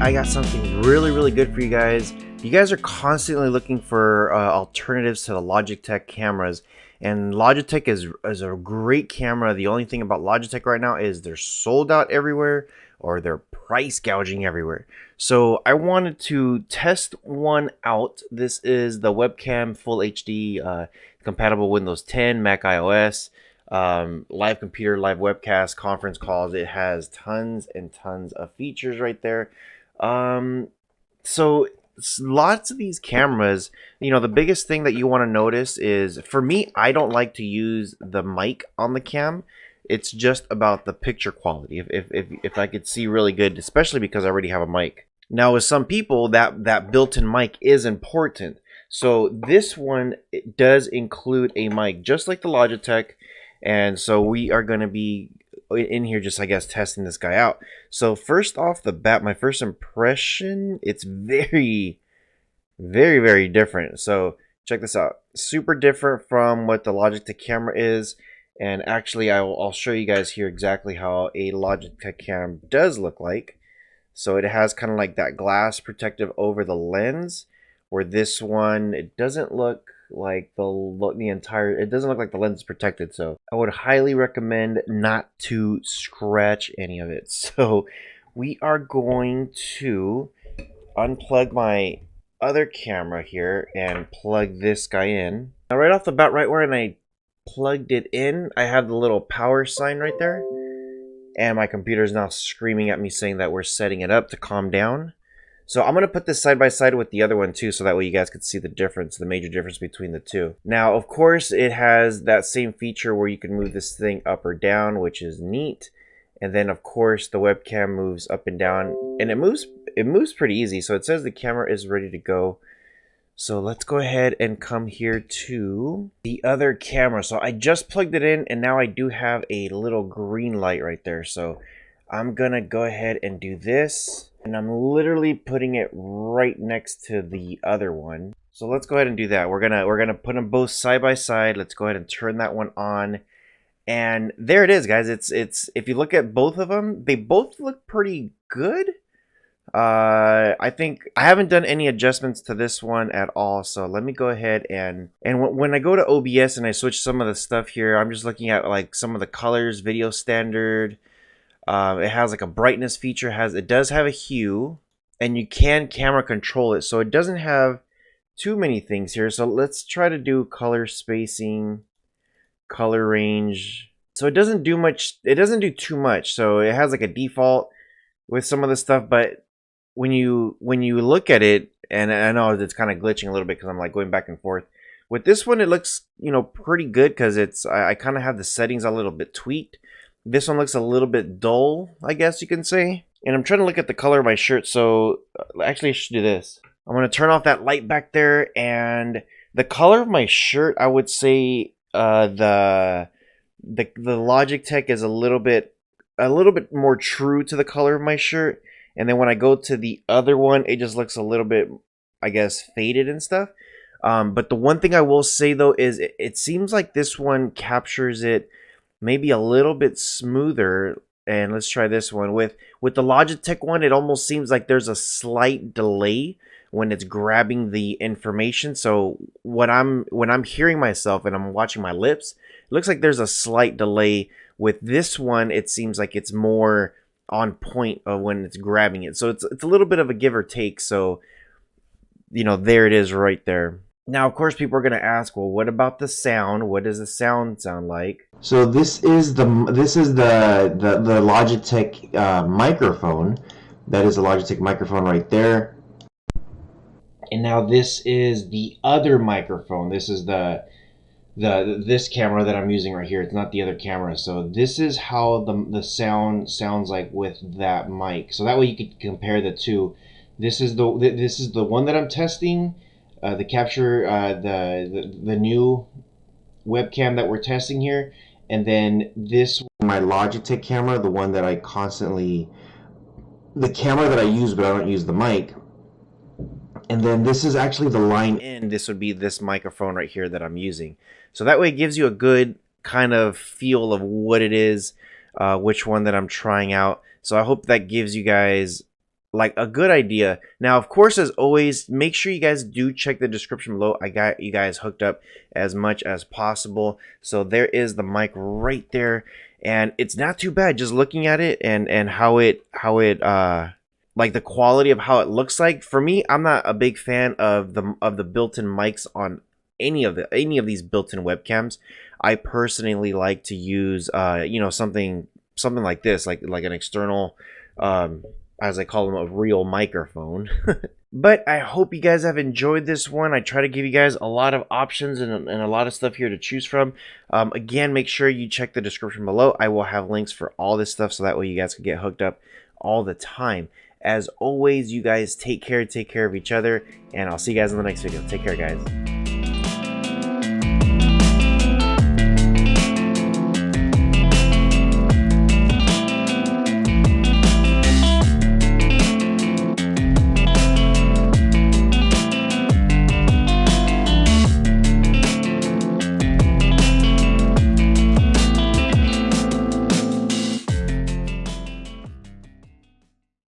I got something really good for you guys. You guys are constantly looking for alternatives to the Logitech cameras, and Logitech is a great camera. The only thing about Logitech right now is they're sold out everywhere or they're price gouging everywhere. So I wanted to test one out. This is the Webcam Full HD, compatible Windows 10, Mac OS, live computer, live webcast, conference calls. It has tons and tons of features right there. So lots of these cameras, the biggest thing that you want to notice is, for me, I don't like to use the mic on the cam. It's just about the picture quality. If I could see really good, especially because I already have a mic. Now, with some people, that built-in mic is important. So this one, it does include a mic, just like the Logitech. And so we are going to be in here just, I guess, testing this guy out. So first off the bat, my first impression, it's very different. So check this out. Super different from what the Logitech camera is. And actually, I'll show you guys here exactly how a Logitech cam does look like. So it has kind of like that glass protective over the lens, where this one, it doesn't look like it doesn't look like the lens is protected. So I would highly recommend not to scratch any of it. So we are going to unplug my other camera here and plug this guy in. Now, right off the bat, right where I plugged it in, I have the little power sign right there, and my computer is now screaming at me saying that we're setting it up to calm down. So I'm going to put this side by side with the other one too, so that way you guys could see the difference, the major difference between the two. Now, of course, it has that same feature where you can move this thing up or down, which is neat. And then, of course, the webcam moves up and down, and it moves pretty easy. So it says the camera is ready to go. So let's go ahead and come here to the other camera. So I just plugged it in, and now I do have a little green light right there. So I'm gonna go ahead and do this, and I'm literally putting it right next to the other one. So let's go ahead and do that. We're gonna put them both side by side. Let's go ahead and turn that one on. And there it is, guys. It's if you look at both of them, they both look pretty good. I think I haven't done any adjustments to this one at all. So let me go ahead and when I go to OBS and I switch some of the stuff here, I'm just looking at like some of the colors, video standard. It has like a brightness feature. It does have a hue, and you can camera control it. So it doesn't have too many things here. So let's try to do color spacing, color range. So it doesn't do much. It doesn't do too much. So it has like a default with some of the stuff, but when you look at it, and I know it's kind of glitching a little bit because I'm like going back and forth. With this one, it looks, pretty good because I kind of have the settings a little bit tweaked. This one looks a little bit dull, I guess you can say. And I'm trying to look at the color of my shirt, so actually I should do this. I'm going to turn off that light back there, and the color of my shirt, I would say the Logitech is a little bit more true to the color of my shirt. And then when I go to the other one, it just looks a little bit, I guess, faded and stuff. But the one thing I will say, though, is it seems like this one captures it maybe a little bit smoother. And let's try this one. With the Logitech one, it almost seems like there's a slight delay when it's grabbing the information. So when I'm hearing myself and I'm watching my lips, it looks like there's a slight delay. With this one, it seems like it's more on point of when it's grabbing it. So it's a little bit of a give or take. So, there it is right there. Now, of course, people are going to ask, well, what about the sound? What does the sound sound like? So this is the Logitech microphone. That is a Logitech microphone right there. And now this is the other microphone. This is this camera that I'm using right here. It's not the other camera. So this is how the sound sounds like with that mic. So that way you could compare the two. This is the one that I'm testing. The capture, the new webcam that we're testing here, and then this, my Logitech camera, the one that the camera that I use, but I don't use the mic. And then this is actually the line in. This would be this microphone right here that I'm using. So that way it gives you a good kind of feel of what it is, which one that I'm trying out. So I hope that gives you guys like a good idea. Now, of course, as always, make sure you guys do check the description below. I got you guys hooked up as much as possible. So there is the mic right there, and it's not too bad. Just looking at it and how it like the quality of how it looks like. For me, I'm not a big fan of the built-in mics on any of these built-in webcams. I personally like to use you know, something like this, like an external as I call them, a real microphone. But I hope you guys have enjoyed this one. I try to give you guys a lot of options and a lot of stuff here to choose from. Again, make sure you check the description below. I will have links for all this stuff so that way you guys can get hooked up all the time. As always, you guys take care of each other, and I'll see you guys in the next video. Take care, guys.